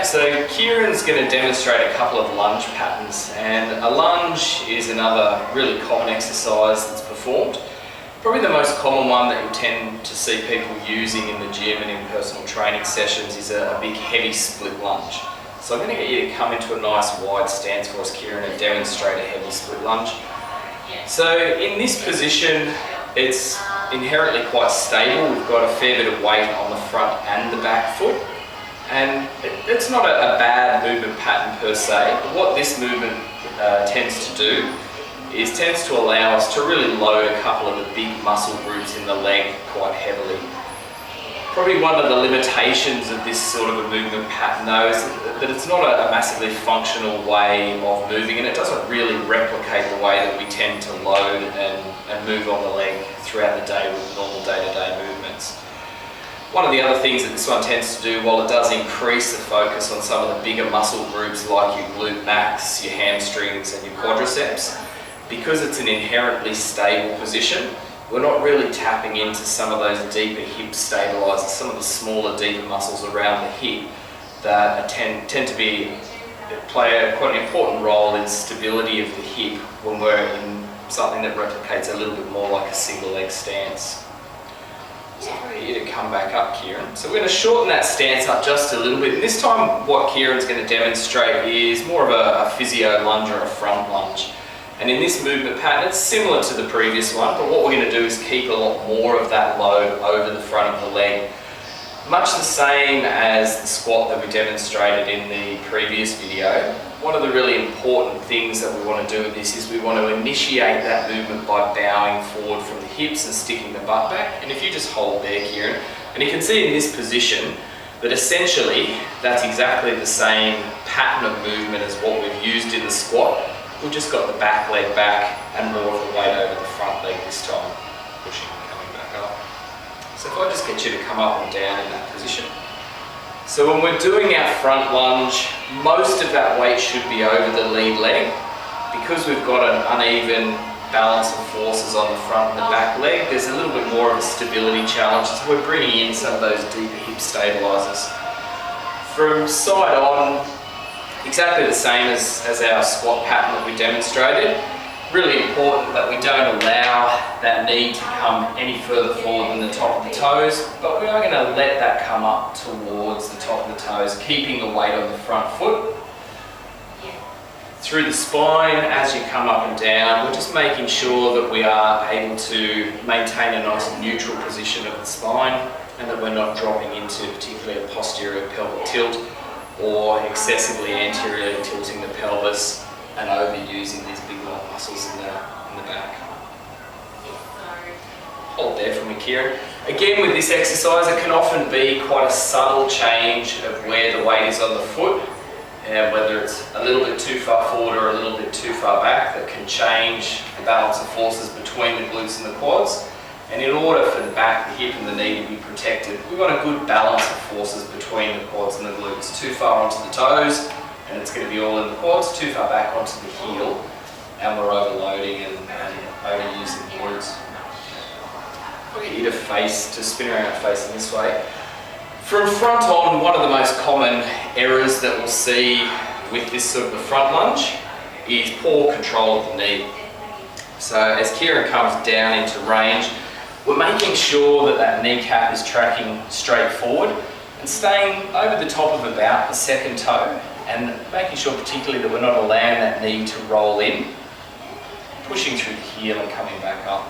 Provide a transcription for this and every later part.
so Kieran's going to demonstrate a couple of lunge patterns, and a lunge is another really common exercise that's performed. Probably the most common one that you tend to see people using in the gym and in personal training sessions is a big heavy split lunge. So I'm going to get you to come into a nice wide stance for us, Kieran, and demonstrate a heavy split lunge. So in this position, it's inherently quite stable. We've got a fair bit of weight on the front and the back foot. And it's not a bad movement pattern per se, but what this movement tends to do is tends to allow us to really load a couple of the big muscle groups in the leg quite heavily. Probably one of the limitations of this sort of a movement pattern though is that it's not a massively functional way of moving, and it doesn't really replicate the way that we tend to load and move on the leg throughout the day with normal day-to-day movements. One of the other things that this one tends to do, while it does increase the focus on some of the bigger muscle groups like your glute max, your hamstrings and your quadriceps, because it's an inherently stable position, we're not really tapping into some of those deeper hip stabilizers, some of the smaller, deeper muscles around the hip that tend to play quite an important role in stability of the hip when we're in something that replicates a little bit more like a single leg stance. So I'm going to get you to come back up, Kieran. So we're going to shorten that stance up just a little bit. And this time what Kieran's going to demonstrate is more of a physio lunge or a front lunge. And in this movement pattern, it's similar to the previous one, but what we're going to do is keep a lot more of that load over the front of the leg. Much the same as the squat that we demonstrated in the previous video. One of the really important things that we want to do with this is we want to initiate that movement by bowing forward from the hips and sticking the butt back. And if you just hold there, Kieran, and you can see in this position that essentially that's exactly the same pattern of movement as what we've used in the squat. We've just got the back leg back and more of the weight over the front leg this time, pushing and coming back up. So if I just get you to come up and down in that position. So when we're doing our front lunge, most of that weight should be over the lead leg. Because we've got an uneven balance of forces on the front and the back leg, there's a little bit more of a stability challenge. So we're bringing in some of those deeper hip stabilizers. From side on, exactly the same as our squat pattern that we demonstrated. Really important that we don't allow that knee to come any further forward than the top of the toes, but we are going to let that come up towards the top of the toes, keeping the weight on the front foot. Through the spine, as you come up and down, we're just making sure that we are able to maintain a nice neutral position of the spine and that we're not dropping into particularly a posterior pelvic tilt or excessively anteriorly tilting the pelvis and overusing these big long muscles in the back. Hold there for me, Kieran. Again, with this exercise, it can often be quite a subtle change of where the weight is on the foot, and whether it's a little bit too far forward or a little bit too far back, that can change the balance of forces between the glutes and the quads. And in order for the back, the hip and the knee to be protected, we want a good balance of forces between the quads and the glutes. Too far onto the toes, and it's going to be all in the quads. Too far back onto the heel, and we're overloading and overusing the glutes. I'll get you to spin around facing this way. From front on, one of the most common errors that we'll see with this sort of a front lunge is poor control of the knee. So as Kieran comes down into range, we're making sure that that kneecap is tracking straight forward and staying over the top of about the second toe, and making sure particularly that we're not allowing that knee to roll in, pushing through the heel and coming back up.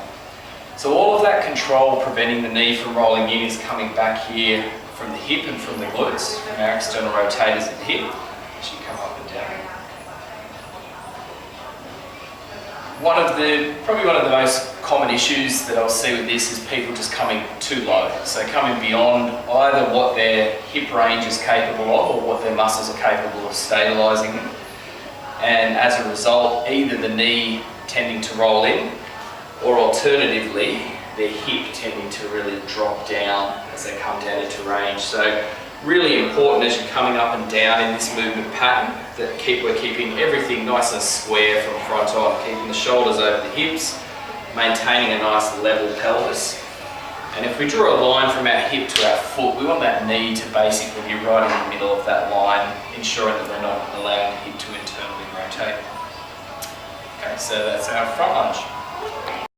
So all of that control preventing the knee from rolling in is coming back here from the hip and from the glutes, from our external rotators at the hip, as you come up and down. Probably one of the most common issues that I'll see with this is people just coming too low. So coming beyond either what their hip range is capable of or what their muscles are capable of stabilising. And as a result, either the knee tending to roll in, or alternatively, their hip tending to really drop down as they come down into range. So really important as you're coming up and down in this movement pattern that we're keeping everything nice and square from front on, keeping the shoulders over the hips, maintaining a nice level pelvis, And if we draw a line from our hip to our foot, we want that knee to basically be right in the middle of that line, ensuring that we're not allowing the hip to internally rotate. Okay, so that's our front lunge.